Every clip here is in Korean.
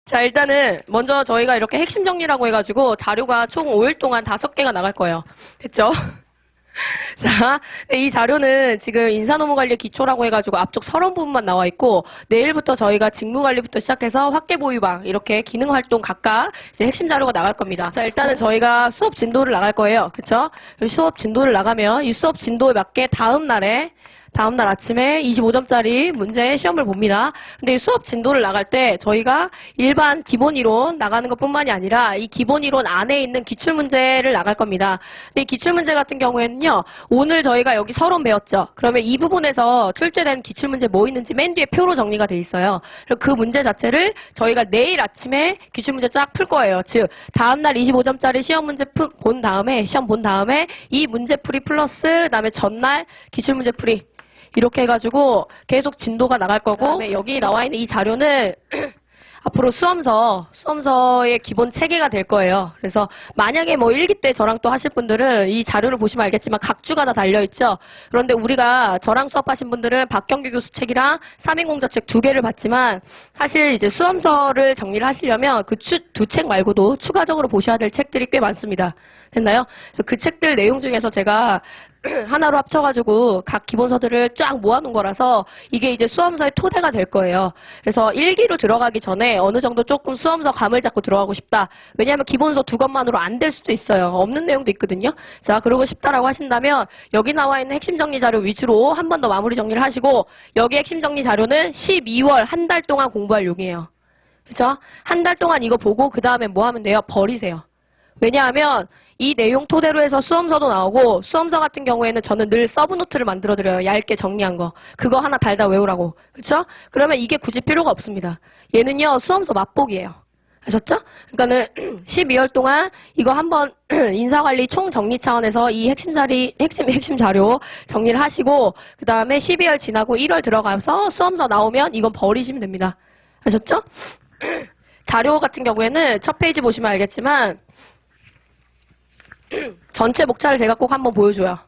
자, 일단은 먼저 저희가 이렇게 핵심 정리라고 해가지고 자료가 총 5일 동안 5개가 나갈 거예요. 됐죠? 자, 이 자료는 지금 인사노무관리 기초라고 해가지고 앞쪽 서론 부분만 나와 있고 내일부터 저희가 직무관리부터 시작해서 확대보유방 이렇게 기능활동 각각 이제 핵심 자료가 나갈 겁니다. 자, 일단은 저희가 수업 진도를 나갈 거예요. 그쵸? 수업 진도를 나가면 이 수업 진도에 맞게 다음날 아침에 25점짜리 문제 시험을 봅니다. 근데 이 수업 진도를 나갈 때 저희가 일반 기본 이론 나가는 것 뿐만이 아니라 이 기본 이론 안에 있는 기출문제를 나갈 겁니다. 근데 이 기출문제 같은 경우에는요, 오늘 저희가 여기 서론 배웠죠. 그러면 이 부분에서 출제된 기출문제 뭐 있는지 맨 뒤에 표로 정리가 돼 있어요. 그리고 그 문제 자체를 저희가 내일 아침에 기출문제 쫙 풀 거예요. 즉, 다음날 25점짜리 시험 문제 본 다음에 이 문제풀이 플러스 그다음에 전날 기출문제 풀이 이렇게 해가지고 계속 진도가 나갈 거고 그다음에 여기 나와 있는 이 자료는 앞으로 수험서의 기본 체계가 될 거예요. 그래서 만약에 뭐 1기 때 저랑 또 하실 분들은 이 자료를 보시면 알겠지만 각 주가 다 달려있죠. 그런데 우리가 저랑 수업하신 분들은 박경규 교수 책이랑 삼인공자책 2개를 봤지만 사실 이제 수험서를 정리를 하시려면 그 두 책 말고도 추가적으로 보셔야 될 책들이 꽤 많습니다. 됐나요? 그래서 그 책들 내용 중에서 제가 하나로 합쳐가지고 각 기본서들을 쫙 모아놓은 거라서 이게 이제 수험서의 토대가 될 거예요. 그래서 1기로 들어가기 전에 어느 정도 조금 수험서 감을 잡고 들어가고 싶다. 왜냐하면 기본서 2권만으로 안 될 수도 있어요. 없는 내용도 있거든요. 자, 그러고 싶다라고 하신다면 여기 나와 있는 핵심 정리 자료 위주로 한 번 더 마무리 정리를 하시고 여기 핵심 정리 자료는 12월 한 달 동안 공부할 용이에요. 그렇죠? 한 달 동안 이거 보고 그 다음에 뭐 하면 돼요? 버리세요. 왜냐하면 이 내용 토대로 해서 수험서도 나오고 수험서 같은 경우에는 저는 늘 서브노트를 만들어드려요. 얇게 정리한 거. 그거 하나 달다 외우라고. 그쵸? 그러면 이게 굳이 필요가 없습니다. 얘는요. 수험서 맛보기예요. 아셨죠? 그러니까는 12월 동안 이거 한번 인사관리 총정리 차원에서 이 핵심 자료 정리를 하시고 그 다음에 12월 지나고 1월 들어가서 수험서 나오면 이건 버리시면 됩니다. 아셨죠? 자료 같은 경우에는 첫 페이지 보시면 알겠지만 전체 목차를 제가 꼭 한번 보여줘요.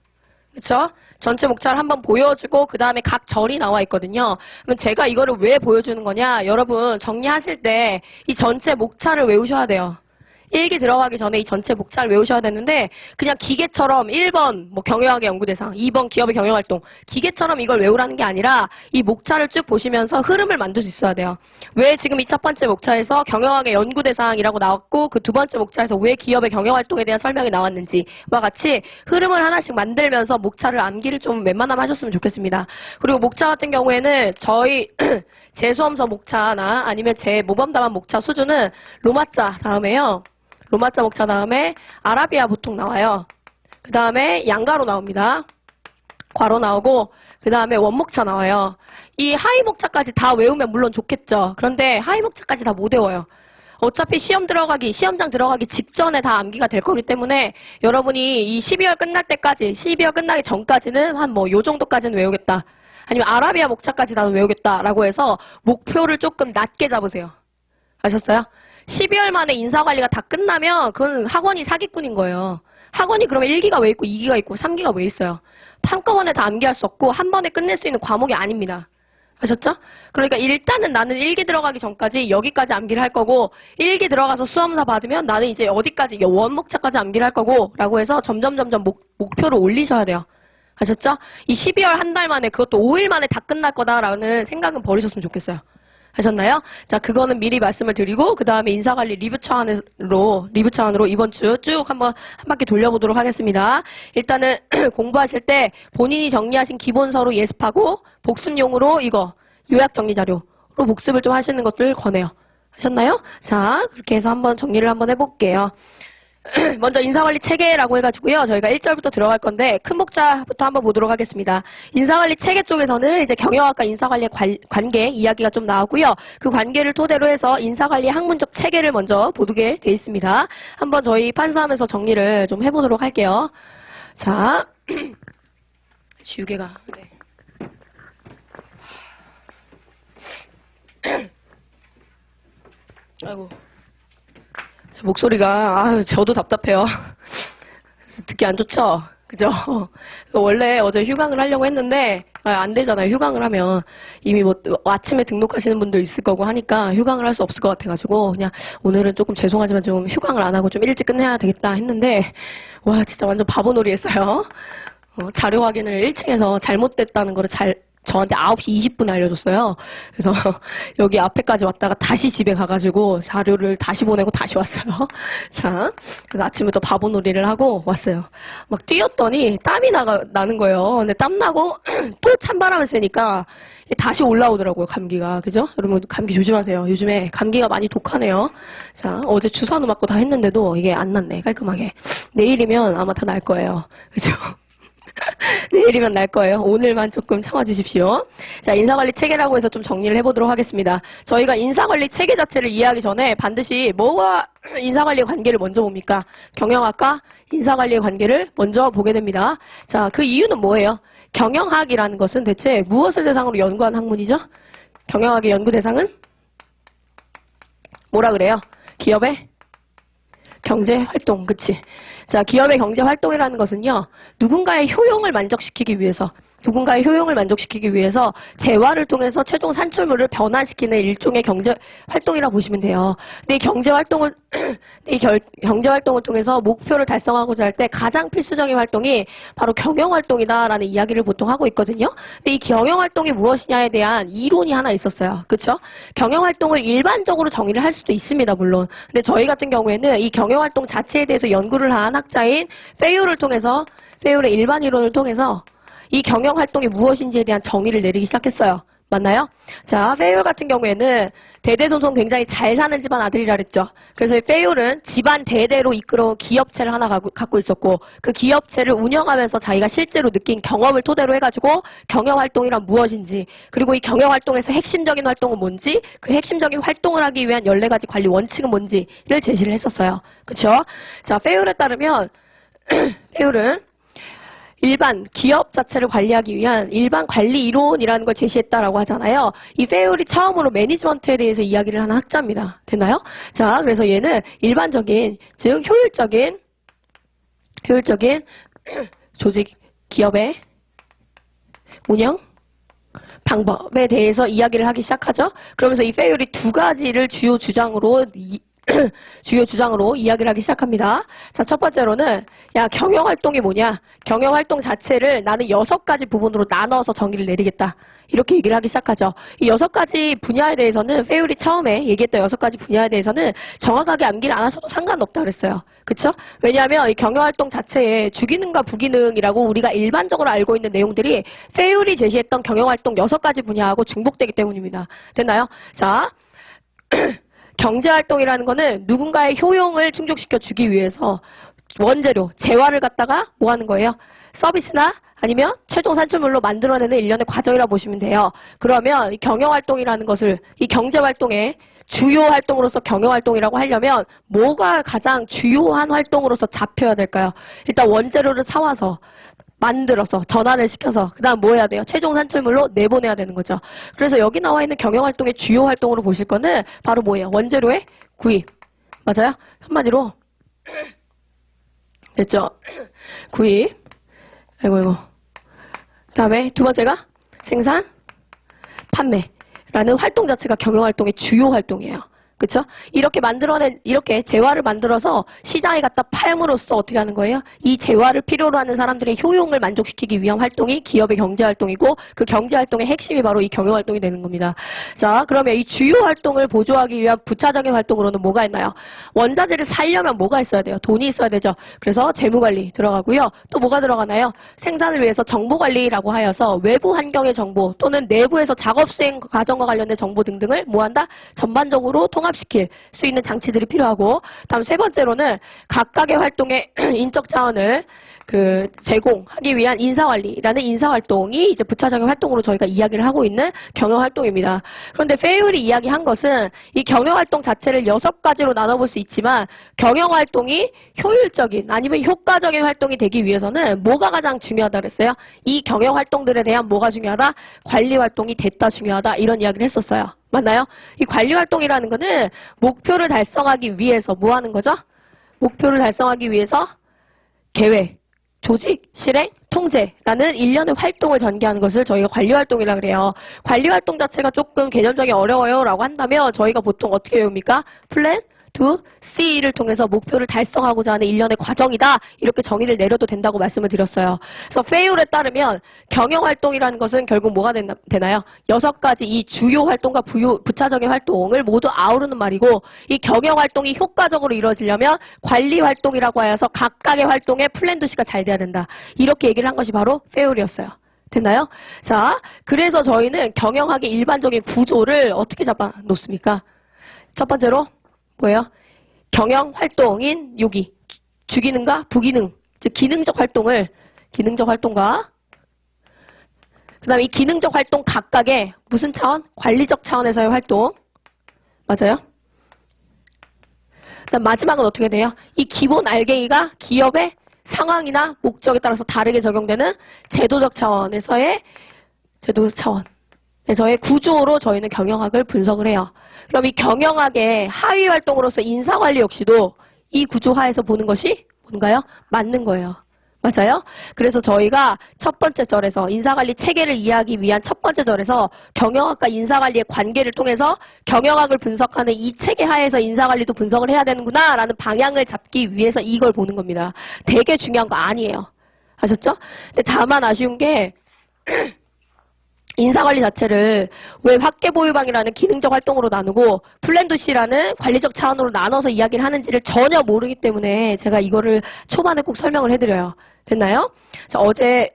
그쵸? 전체 목차를 한번 보여주고 그 다음에 각 절이 나와 있거든요. 그러면 제가 이거를 왜 보여주는 거냐? 여러분 정리하실 때 이 전체 목차를 외우셔야 돼요. 1기 들어가기 전에 이 전체 목차를 외우셔야 되는데 그냥 기계처럼 1번 뭐 경영학의 연구대상, 2번 기업의 경영활동 기계처럼 이걸 외우라는 게 아니라 이 목차를 쭉 보시면서 흐름을 만들 수 있어야 돼요. 왜 지금 이 첫 번째 목차에서 경영학의 연구대상이라고 나왔고 그 두 번째 목차에서 왜 기업의 경영활동에 대한 설명이 나왔는지와 같이 흐름을 하나씩 만들면서 목차를 암기를 좀 웬만하면 하셨으면 좋겠습니다. 그리고 목차 같은 경우에는 저희 제 수험서 목차나 아니면 제 모범답안 목차 수준은 로마자 다음에요. 로마자 목차 다음에 아라비아 보통 나와요. 그 다음에 양가로 나옵니다. 괄호 나오고 그 다음에 원목차 나와요. 이 하위 목차까지 다 외우면 물론 좋겠죠. 그런데 하위 목차까지 다 못 외워요. 어차피 시험장 들어가기 직전에 다 암기가 될 거기 때문에 여러분이 이 12월 끝날 때까지, 12월 끝나기 전까지는 한 뭐 요 정도까지는 외우겠다. 아니면 아라비아 목차까지 나는 외우겠다라고 해서 목표를 조금 낮게 잡으세요. 아셨어요? 12월 만에 인사관리가 다 끝나면 그건 학원이 사기꾼인 거예요. 학원이 그러면 1기가 왜 있고 2기가 있고 3기가 왜 있어요? 한꺼번에 다 암기할 수 없고 한 번에 끝낼 수 있는 과목이 아닙니다. 아셨죠? 그러니까 일단은 나는 1기 들어가기 전까지 여기까지 암기를 할 거고 1기 들어가서 수험사 받으면 나는 이제 어디까지 원목차까지 암기를 할 거고 라고 해서 점점 목표를 올리셔야 돼요. 아셨죠? 이 12월 한 달 만에 그것도 5일 만에 다 끝날 거다라는 생각은 버리셨으면 좋겠어요. 하셨나요? 자, 그거는 미리 말씀을 드리고 그 다음에 인사관리 리뷰 차원으로 이번 주 쭉 한번 한 바퀴 돌려보도록 하겠습니다. 일단은 공부하실 때 본인이 정리하신 기본서로 예습하고 복습용으로 이거 요약 정리 자료로 복습을 좀 하시는 것들 권해요. 하셨나요? 자, 그렇게 해서 한번 정리를 한번 해볼게요. 먼저 인사관리 체계라고 해가지고요. 저희가 1절부터 들어갈 건데 큰 목차부터 한번 보도록 하겠습니다. 인사관리 체계 쪽에서는 이제 경영학과 인사관리의 관계 이야기가 좀 나오고요. 그 관계를 토대로 해서 인사관리 학문적 체계를 먼저 보게 돼 있습니다. 한번 저희 판서하면서 정리를 좀 해보도록 할게요. 자, 지우개가 네. 아이고. 목소리가 저도 답답해요. 듣기 안 좋죠? 그죠? 원래 어제 휴강을 하려고 했는데 안 되잖아요. 휴강을 하면 이미 뭐 아침에 등록하시는 분도 있을 거고 하니까 휴강을 할 수 없을 것 같아가지고 그냥 오늘은 조금 죄송하지만 좀 휴강을 안 하고 좀 일찍 끝내야 되겠다 했는데 와 진짜 완전 바보놀이 했어요. 자료 확인을 1층에서 잘못됐다는 거를 저한테 9시 20분에 알려줬어요. 그래서 여기 앞에까지 왔다가 다시 집에 가가지고 자료를 다시 보내고 다시 왔어요. 자, 그래서 아침부터 바보놀이를 하고 왔어요. 막 뛰었더니 땀이 나는 거예요. 근데 땀나고 또 찬바람을 쐬니까 다시 올라오더라고요, 감기가. 그죠? 여러분, 감기 조심하세요. 요즘에 감기가 많이 독하네요. 자, 어제 주사도 맞고 다 했는데도 이게 안 났네, 깔끔하게. 내일이면 아마 다 날 거예요. 그죠? 내일이면 날 거예요. 오늘만 조금 참아주십시오. 자, 인사관리 체계라고 해서 좀 정리를 해보도록 하겠습니다. 저희가 인사관리 체계 자체를 이해하기 전에 반드시 뭐와 인사관리의 관계를 먼저 봅니까? 경영학과 인사관리의 관계를 먼저 보게 됩니다. 자, 그 이유는 뭐예요? 경영학이라는 것은 대체 무엇을 대상으로 연구한 학문이죠? 경영학의 연구 대상은? 뭐라 그래요? 기업의 경제활동, 그치? 자, 기업의 경제활동이라는 것은요, 누군가의 효용을 만족시키기 위해서 재화를 통해서 최종 산출물을 변화시키는 일종의 경제활동이라고 보시면 돼요. 근데 이 경제활동을 통해서 목표를 달성하고자 할 때 가장 필수적인 활동이 바로 경영활동이다라는 이야기를 보통 하고 있거든요. 근데 이 경영활동이 무엇이냐에 대한 이론이 하나 있었어요. 그쵸? 경영활동을 일반적으로 정의를 할 수도 있습니다, 물론. 근데 저희 같은 경우에는 이 경영활동 자체에 대해서 연구를 한 학자인 페이올의 일반 이론을 통해서 이 경영활동이 무엇인지에 대한 정의를 내리기 시작했어요. 맞나요? 자, 페이올 같은 경우에는 대대손손 굉장히 잘 사는 집안 아들이라 그랬죠. 그래서 이 페이올은 집안 대대로 이끌어온 기업체를 하나 갖고 있었고 그 기업체를 운영하면서 자기가 실제로 느낀 경험을 토대로 해가지고 경영활동이란 무엇인지 그리고 이 경영활동에서 핵심적인 활동은 뭔지 그 핵심적인 활동을 하기 위한 14가지 관리 원칙은 뭔지를 제시를 했었어요. 그쵸? 자, 페이올에 따르면 페이올은 일반 기업 자체를 관리하기 위한 일반 관리 이론이라는 걸 제시했다라고 하잖아요. 이 페이올이 처음으로 매니지먼트에 대해서 이야기를 하는 학자입니다. 됐나요? 자, 그래서 얘는 일반적인, 즉 효율적인 조직 기업의 운영 방법에 대해서 이야기를 하기 시작하죠. 그러면서 이 페이올이 두 가지를 주요 주장으로 이야기를 하기 시작합니다. 자, 첫 번째로는 경영활동이 뭐냐? 경영활동 자체를 나는 6가지 부분으로 나눠서 정의를 내리겠다. 이렇게 얘기를 하기 시작하죠. 이 6가지 분야에 대해서는 페이올이 처음에 얘기했던 6가지 분야에 대해서는 정확하게 암기를 안 하셔도 상관없다 그랬어요. 그쵸? 왜냐하면 이 경영활동 자체에 주기능과 부기능이라고 우리가 일반적으로 알고 있는 내용들이 페이올이 제시했던 경영활동 6가지 분야하고 중복되기 때문입니다. 됐나요? 자, 경제활동이라는 거는 누군가의 효용을 충족시켜 주기 위해서 원재료, 재화를 갖다가 뭐 하는 거예요? 서비스나 아니면 최종 산출물로 만들어내는 일련의 과정이라고 보시면 돼요. 그러면 이 경영활동이라는 것을 이 경제활동의 주요 활동으로서 경영활동이라고 하려면 뭐가 가장 주요한 활동으로서 잡혀야 될까요? 일단 원재료를 사와서 만들어서 전환을 시켜서 그 다음 뭐 해야 돼요? 최종 산출물로 내보내야 되는 거죠. 그래서 여기 나와 있는 경영활동의 주요 활동으로 보실 거는 바로 뭐예요? 원재료의 구입. 맞아요? 한마디로 됐죠? 구입. 아이고. 다음에 두 번째가 생산, 판매라는 활동 자체가 경영활동의 주요 활동이에요. 그쵸? 이렇게 재화를 만들어서 시장에 갖다 팔므로써 어떻게 하는 거예요? 이 재화를 필요로 하는 사람들의 효용을 만족시키기 위한 활동이 기업의 경제활동이고 그 경제활동의 핵심이 바로 이 경영활동이 되는 겁니다. 자, 그러면 이 주요 활동을 보조하기 위한 부차적인 활동으로는 뭐가 있나요? 원자재를 살려면 뭐가 있어야 돼요? 돈이 있어야 되죠. 그래서 재무관리 들어가고요. 또 뭐가 들어가나요? 생산을 위해서 정보관리라고 하여서 외부 환경의 정보 또는 내부에서 작업 수행 과정과 관련된 정보 등등을 뭐한다? 전반적으로 통합시킬 수 있는 장치들이 필요하고 다음 세 번째로는 각각의 활동의 인적 자원을 제공하기 위한 인사관리라는 인사활동이 이제 부차적인 활동으로 저희가 이야기를 하고 있는 경영활동입니다. 그런데 페이올이 이야기한 것은 이 경영활동 자체를 6가지로 나눠볼 수 있지만 경영활동이 효율적인 아니면 효과적인 활동이 되기 위해서는 뭐가 가장 중요하다 그랬어요? 이 경영활동들에 대한 뭐가 중요하다? 관리활동이 됐다 중요하다 이런 이야기를 했었어요. 맞나요? 이 관리활동이라는 거는 목표를 달성하기 위해서 뭐 하는 거죠? 목표를 달성하기 위해서 계획, 조직, 실행, 통제라는 일련의 활동을 전개하는 것을 저희가 관리활동이라고 그래요. 관리활동 자체가 조금 개념적이 어려워요 라고 한다면 저희가 보통 어떻게 외웁니까? 플랜, to, C를 통해서 목표를 달성하고자 하는 일련의 과정이다. 이렇게 정의를 내려도 된다고 말씀을 드렸어요. 그래서 페이올에 따르면 경영활동이라는 것은 결국 뭐가 되나요? 6가지 이 주요 활동과 부차적인 활동을 모두 아우르는 말이고 이 경영활동이 효과적으로 이루어지려면 관리활동이라고 하여서 각각의 활동에 플랜 to C가 잘 돼야 된다. 이렇게 얘기를 한 것이 바로 페이올이었어요. 됐나요? 자, 그래서 저희는 경영학의 일반적인 구조를 어떻게 잡아 놓습니까? 첫 번째로 뭐예요? 경영 활동인 요기 주기능과 부기능, 즉 기능적 활동과 그다음에 이 기능적 활동 각각의 무슨 차원? 관리적 차원에서의 활동. 맞아요? 그다음 마지막은 어떻게 돼요? 이 기본 알갱이가 기업의 상황이나 목적에 따라서 다르게 적용되는 제도적 차원에서의 구조로 저희는 경영학을 분석을 해요. 그럼 이 경영학의 하위 활동으로서 인사관리 역시도 이 구조 하에서 보는 것이 뭔가요? 맞는 거예요. 맞아요? 그래서 저희가 첫 번째 절에서 인사관리 체계를 이해하기 위한 첫 번째 절에서 경영학과 인사관리의 관계를 통해서 경영학을 분석하는 이 체계 하에서 인사관리도 분석을 해야 되는구나 라는 방향을 잡기 위해서 이걸 보는 겁니다. 되게 중요한 거 아니에요. 아셨죠? 근데 다만 아쉬운 게 인사관리 자체를 왜 학계보유방이라는 기능적 활동으로 나누고 플랜2C라는 관리적 차원으로 나눠서 이야기를 하는지를 전혀 모르기 때문에 제가 이거를 초반에 꼭 설명을 해드려요. 됐나요? 어제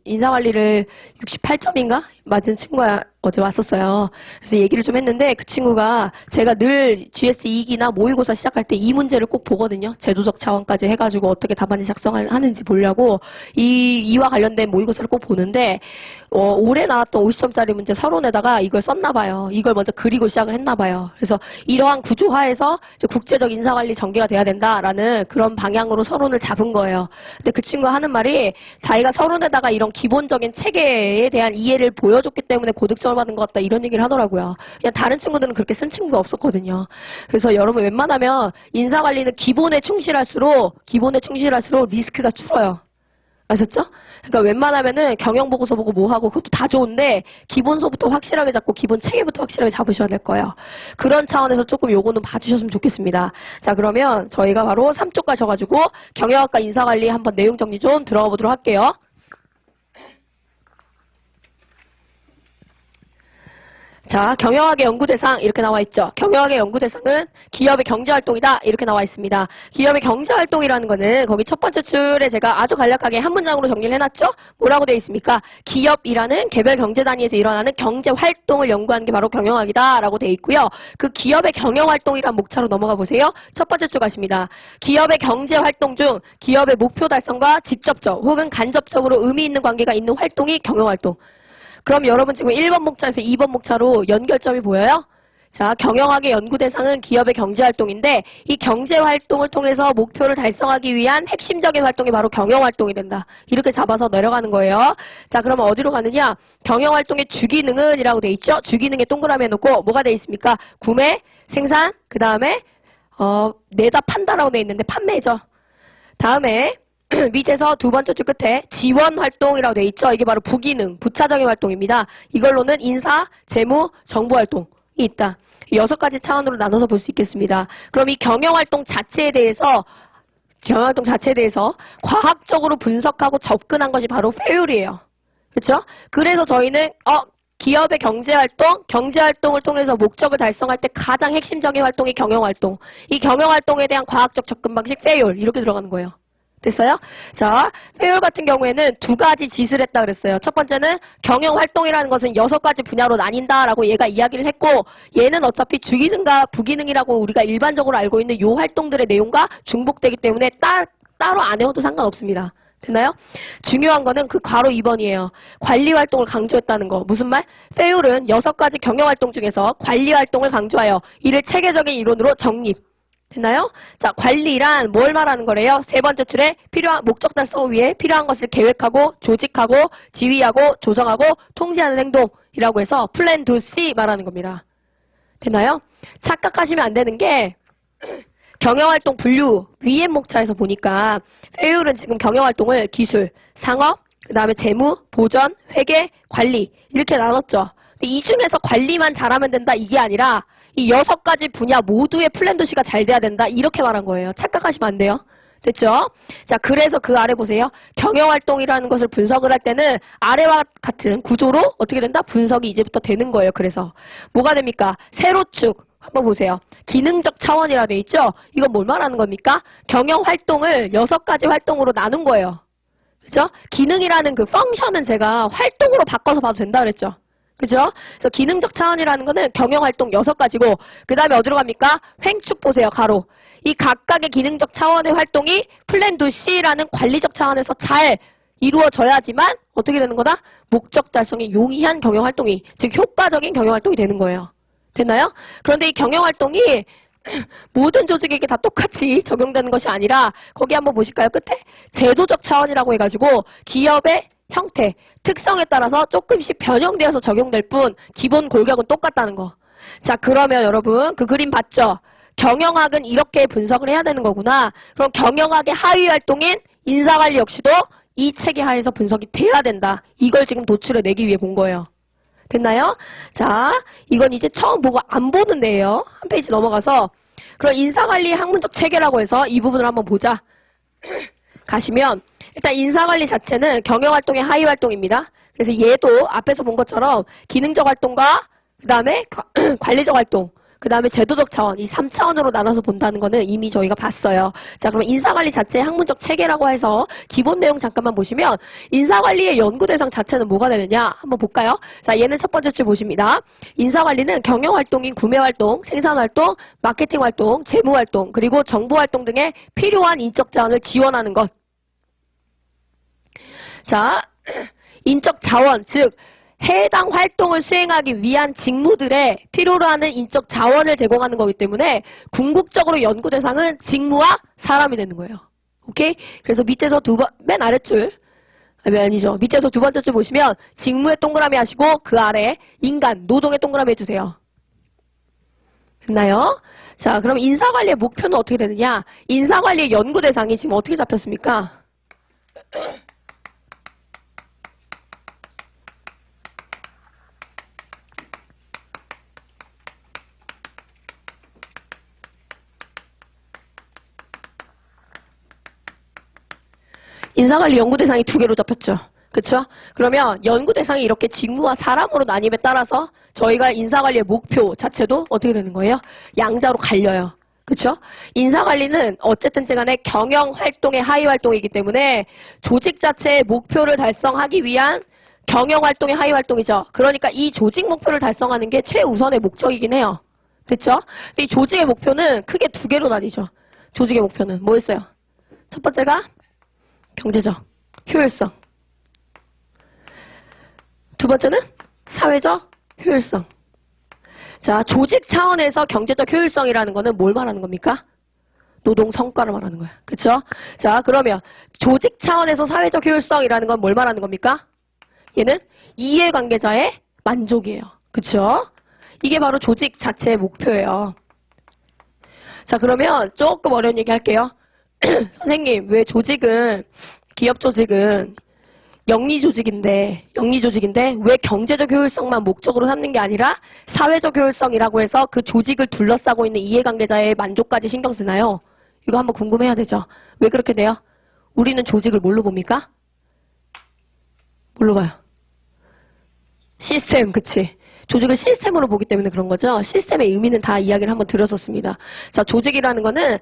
인사관리를 68점인가? 맞은 친구가 어제 왔었어요. 그래서 얘기를 좀 했는데 그 친구가 제가 늘 GS 2기나 모의고사 시작할 때 이 문제를 꼭 보거든요. 제도적 차원까지 해가지고 어떻게 답안지 작성을 하는지 보려고 이와 관련된 모의고사를 꼭 보는데 올해 나왔던 50점짜리 문제 서론에다가 이걸 썼나 봐요. 이걸 먼저 그리고 시작을 했나 봐요. 그래서 이러한 구조화에서 국제적 인사관리 전개가 돼야 된다라는 그런 방향으로 서론을 잡은 거예요. 근데 그 친구가 하는 말이 자기가 서론에다가 이런 기본적인 체계에 대한 이해를 보여줬기 때문에 고득점을 받은 것 같다 이런 얘기를 하더라고요. 그냥 다른 친구들은 그렇게 쓴 친구가 없었거든요. 그래서 여러분 웬만하면 인사관리는 기본에 충실할수록 리스크가 줄어요. 아셨죠? 그러니까 웬만하면은 경영보고서 보고 뭐 하고 그것도 다 좋은데 기본서부터 확실하게 잡고 기본 체계부터 확실하게 잡으셔야 될 거예요. 그런 차원에서 조금 요거는 봐주셨으면 좋겠습니다. 자, 그러면 저희가 바로 3쪽 가셔가지고 경영학과 인사관리 한번 내용 정리 좀 들어가 보도록 할게요. 자, 경영학의 연구대상 이렇게 나와 있죠. 경영학의 연구대상은 기업의 경제활동이다 이렇게 나와 있습니다. 기업의 경제활동이라는 거는 거기 첫 번째 줄에 제가 아주 간략하게 한 문장으로 정리를 해놨죠. 뭐라고 되어 있습니까? 기업이라는 개별 경제단위에서 일어나는 경제활동을 연구하는 게 바로 경영학이다 라고 되어 있고요. 그 기업의 경영활동이란 목차로 넘어가 보세요. 첫 번째 줄 가십니다. 기업의 경제활동 중 기업의 목표 달성과 직접적 혹은 간접적으로 의미 있는 관계가 있는 활동이 경영활동. 그럼 여러분 지금 1번 목차에서 2번 목차로 연결점이 보여요? 자, 경영학의 연구 대상은 기업의 경제활동인데 이 경제활동을 통해서 목표를 달성하기 위한 핵심적인 활동이 바로 경영활동이 된다. 이렇게 잡아서 내려가는 거예요. 자, 그러면 어디로 가느냐? 경영활동의 주기능은 이라고 돼 있죠? 주기능에 동그라미 해놓고 뭐가 돼 있습니까? 구매, 생산, 그 다음에 내다 판다라고 돼 있는데 판매죠. 다음에 밑에서 두 번째 줄 끝에 지원 활동이라고 돼 있죠. 이게 바로 부기능, 부차적인 활동입니다. 이걸로는 인사, 재무, 정보 활동이 있다. 6가지 차원으로 나눠서 볼 수 있겠습니다. 그럼 이 경영활동 자체에 대해서 과학적으로 분석하고 접근한 것이 바로 페이올이에요. 그렇죠? 그래서 저희는 기업의 경제활동을 통해서 목적을 달성할 때 가장 핵심적인 활동이 경영활동. 이 경영활동에 대한 과학적 접근 방식 페이올 이렇게 들어가는 거예요. 됐어요? 자, 페이올 같은 경우에는 2가지 짓을 했다 그랬어요. 첫 번째는 경영활동이라는 것은 6가지 분야로 나뉜다라고 얘가 이야기를 했고 얘는 어차피 주기능과 부기능이라고 우리가 일반적으로 알고 있는 요 활동들의 내용과 중복되기 때문에 따로 안 해도 상관없습니다. 됐나요? 중요한 거는 그 괄호 2번이에요. 관리활동을 강조했다는 거. 무슨 말? 페이올은 6가지 경영활동 중에서 관리활동을 강조하여 이를 체계적인 이론으로 정립. 됐나요? 자, 관리란 뭘 말하는 거래요? 세 번째 줄에 필요한 목적 달성을 위해 필요한 것을 계획하고 조직하고 지휘하고 조정하고 통제하는 행동이라고 해서 플랜 to C 말하는 겁니다. 됐나요? 착각하시면 안 되는 게 경영활동 분류 위의 목차에서 보니까 회율은 지금 경영활동을 기술, 상업, 그 다음에 재무, 보전, 회계, 관리 이렇게 나눴죠. 근데 이 중에서 관리만 잘하면 된다 이게 아니라 이 6가지 분야 모두의 플랜 도시가 잘 돼야 된다 이렇게 말한 거예요. 착각하시면 안 돼요. 됐죠? 자, 그래서 그 아래 보세요. 경영활동이라는 것을 분석을 할 때는 아래와 같은 구조로 어떻게 된다? 분석이 이제부터 되는 거예요. 그래서 뭐가 됩니까? 세로축 한번 보세요. 기능적 차원이라 돼 있죠? 이건 뭘 말하는 겁니까? 경영활동을 6가지 활동으로 나눈 거예요. 그죠? 기능이라는 그 펑션은 제가 활동으로 바꿔서 봐도 된다 그랬죠? 그죠? 그래서 기능적 차원이라는 거는 경영활동 6가지고 그 다음에 어디로 갑니까? 횡축 보세요. 가로. 이 각각의 기능적 차원의 활동이 플랜 도 C라는 관리적 차원에서 잘 이루어져야지만 어떻게 되는 거다? 목적 달성에 용이한 경영활동이, 즉 효과적인 경영활동이 되는 거예요. 됐나요? 그런데 이 경영활동이 모든 조직에게 다 똑같이 적용되는 것이 아니라 거기 한번 보실까요? 끝에 제도적 차원이라고 해가지고 기업의 형태, 특성에 따라서 조금씩 변형되어서 적용될 뿐 기본 골격은 똑같다는 거. 자, 그러면 여러분 그 그림 봤죠? 경영학은 이렇게 분석을 해야 되는 거구나. 그럼 경영학의 하위 활동인 인사관리 역시도 이 체계 하에서 분석이 돼야 된다. 이걸 지금 도출해 내기 위해 본 거예요. 됐나요? 자, 이건 이제 처음 보고 안 보는 데예요. 한 페이지 넘어가서 그럼 인사관리 학문적 체계라고 해서 이 부분을 한번 보자. 가시면 일단 인사관리 자체는 경영활동의 하위 활동입니다. 그래서 얘도 앞에서 본 것처럼 기능적 활동과 그 다음에 관리적 활동, 그 다음에 제도적 차원, 이 3차원으로 나눠서 본다는 거는 이미 저희가 봤어요. 자, 그럼 인사관리 자체의 학문적 체계라고 해서 기본 내용 잠깐만 보시면 인사관리의 연구 대상 자체는 뭐가 되느냐 한번 볼까요? 자, 얘는 첫 번째 줄 보십니다. 인사관리는 경영활동인 구매활동, 생산활동, 마케팅활동, 재무활동, 그리고 정보활동 등의 필요한 인적 자원을 지원하는 것. 자, 인적 자원, 즉 해당 활동을 수행하기 위한 직무들의 필요로 하는 인적 자원을 제공하는 거기 때문에 궁극적으로 연구 대상은 직무와 사람이 되는 거예요. 오케이? 그래서 밑에서 맨 아래줄, 아니죠. 밑에서 두 번째 줄 보시면 직무의 동그라미 하시고 그 아래 인간, 노동의 동그라미 해주세요. 됐나요? 자, 그럼 인사관리의 목표는 어떻게 되느냐? 인사관리의 연구 대상이 지금 어떻게 잡혔습니까? 인사관리 연구 대상이 2개로 잡혔죠. 그쵸? 그러면 연구 대상이 이렇게 직무와 사람으로 나뉨에 따라서 저희가 인사관리의 목표 자체도 어떻게 되는 거예요? 양자로 갈려요. 그쵸? 인사관리는 어쨌든 간에 경영활동의 하위활동이기 때문에 조직 자체의 목표를 달성하기 위한 경영활동의 하위활동이죠. 그러니까 이 조직 목표를 달성하는 게 최우선의 목적이긴 해요. 됐죠? 근데 이 조직의 목표는 크게 2개로 나뉘죠. 조직의 목표는 뭐였어요? 첫 번째가 경제적 효율성. 두 번째는 사회적 효율성. 자, 조직 차원에서 경제적 효율성이라는 거는 뭘 말하는 겁니까? 노동 성과를 말하는 거야. 그쵸? 자, 그러면 조직 차원에서 사회적 효율성이라는 건 뭘 말하는 겁니까? 얘는 이해관계자의 만족이에요. 그쵸? 이게 바로 조직 자체의 목표예요. 자, 그러면 조금 어려운 얘기 할게요. 선생님, 왜 기업 조직은 영리 조직인데 왜 경제적 효율성만 목적으로 삼는 게 아니라 사회적 효율성이라고 해서 그 조직을 둘러싸고 있는 이해관계자의 만족까지 신경 쓰나요? 이거 한번 궁금해야 되죠. 왜 그렇게 돼요? 우리는 조직을 뭘로 봅니까? 뭘로 봐요? 시스템, 그치? 조직을 시스템으로 보기 때문에 그런 거죠. 시스템의 의미는 다 이야기를 한번 드렸었습니다. 자, 조직이라는 거는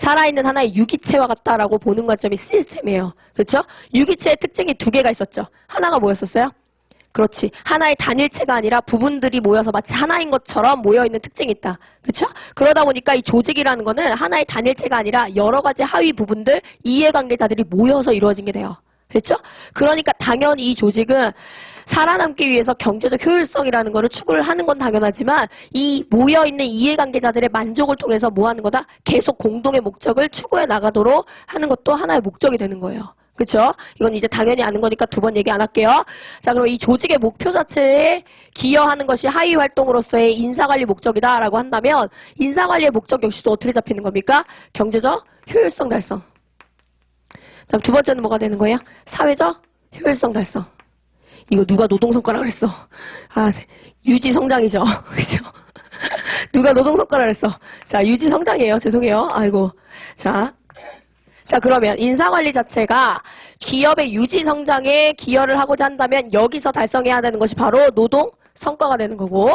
살아있는 하나의 유기체와 같다라고 보는 관점이 시스템이에요. 그렇죠? 유기체의 특징이 2개가 있었죠. 하나가 뭐였었어요? 그렇지. 하나의 단일체가 아니라 부분들이 모여서 마치 하나인 것처럼 모여있는 특징이 있다. 그렇죠? 그러다 보니까 이 조직이라는 거는 하나의 단일체가 아니라 여러 가지 하위 부분들, 이해관계자들이 모여서 이루어진 게 돼요. 그렇죠? 그러니까 당연히 이 조직은 살아남기 위해서 경제적 효율성이라는 거를 추구를 하는 건 당연하지만 이 모여있는 이해관계자들의 만족을 통해서 뭐 하는 거다? 계속 공동의 목적을 추구해 나가도록 하는 것도 하나의 목적이 되는 거예요. 그쵸? 이건 이제 당연히 아는 거니까 두 번 얘기 안 할게요. 자, 그럼 이 조직의 목표 자체에 기여하는 것이 하위 활동으로서의 인사관리 목적이다라고 한다면 인사관리의 목적 역시도 어떻게 잡히는 겁니까? 경제적 효율성 달성. 다음 두 번째는 뭐가 되는 거예요? 사회적 효율성 달성. 이거 누가 노동성과라 그랬어? 아, 유지성장이죠. 그죠? 누가 노동성과라 그랬어? 자, 유지성장이에요. 죄송해요. 아이고. 자, 그러면 인사관리 자체가 기업의 유지성장에 기여를 하고자 한다면 여기서 달성해야 되는 것이 바로 노동 성과가 되는 거고,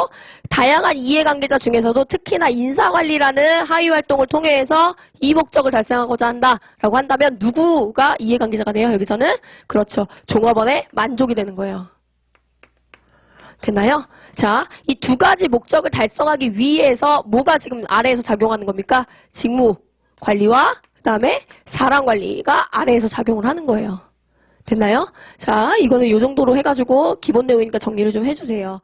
다양한 이해관계자 중에서도 특히나 인사관리라는 하위활동을 통해서 이 목적을 달성하고자 한다라고 한다면 누구가 이해관계자가 돼요? 여기서는 그렇죠. 종업원의 만족이 되는 거예요. 됐나요? 자, 이 두 가지 목적을 달성하기 위해서 뭐가 지금 아래에서 작용하는 겁니까? 직무 관리와 그 다음에 사람 관리가 아래에서 작용을 하는 거예요. 됐나요? 자, 이거는 이 정도로 해가지고 기본 내용이니까 정리를 좀 해주세요.